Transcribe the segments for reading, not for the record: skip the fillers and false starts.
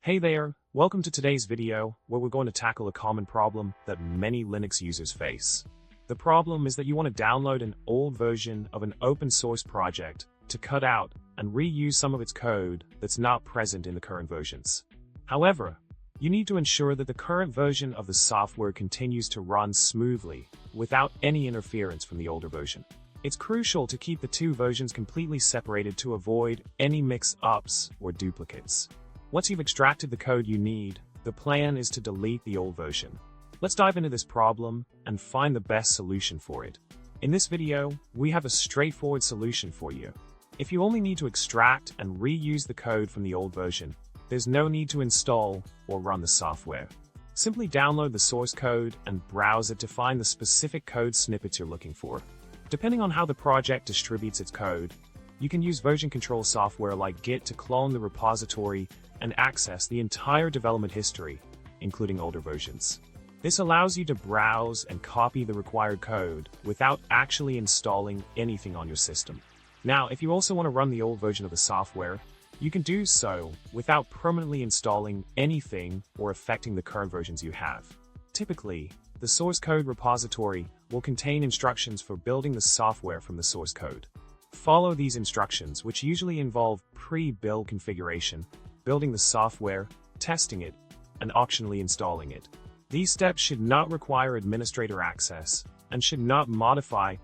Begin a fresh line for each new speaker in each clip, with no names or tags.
Hey there, welcome to today's video, where we're going to tackle a common problem that many Linux users face. The problem is that you want to download an old version of an open source project to cut out and reuse some of its code that's not present in the current versions. However, you need to ensure that the current version of the software continues to run smoothly without any interference from the older version. It's crucial to keep the two versions completely separated to avoid any mix-ups or duplicates. Once you've extracted the code you need, the plan is to delete the old version. Let's dive into this problem and find the best solution for it. In this video, we have a straightforward solution for you. If you only need to extract and reuse the code from the old version, there's no need to install or run the software. Simply download the source code and browse it to find the specific code snippets you're looking for. Depending on how the project distributes its code, you can use version control software like Git to clone the repository and access the entire development history, including older versions. This allows you to browse and copy the required code without actually installing anything on your system. Now, if you also want to run the old version of the software, you can do so without permanently installing anything or affecting the current versions you have. Typically, the source code repository will contain instructions for building the software from the source code. Follow these instructions, which usually involve pre-build configuration, building the software, testing it, and optionally installing it. These steps should not require administrator access and should not modify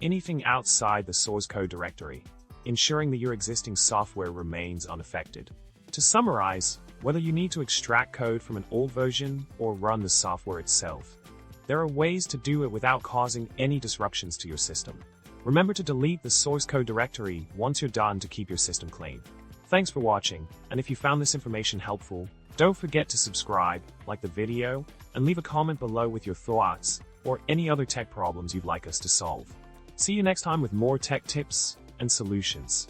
anything outside the source code directory, ensuring that your existing software remains unaffected. To summarize, whether you need to extract code from an old version or run the software itself, there are ways to do it without causing any disruptions to your system. Remember to delete the source code directory once you're done to keep your system clean. Thanks for watching, and if you found this information helpful, don't forget to subscribe, like the video, and leave a comment below with your thoughts or any other tech problems you'd like us to solve. See you next time with more tech tips and solutions.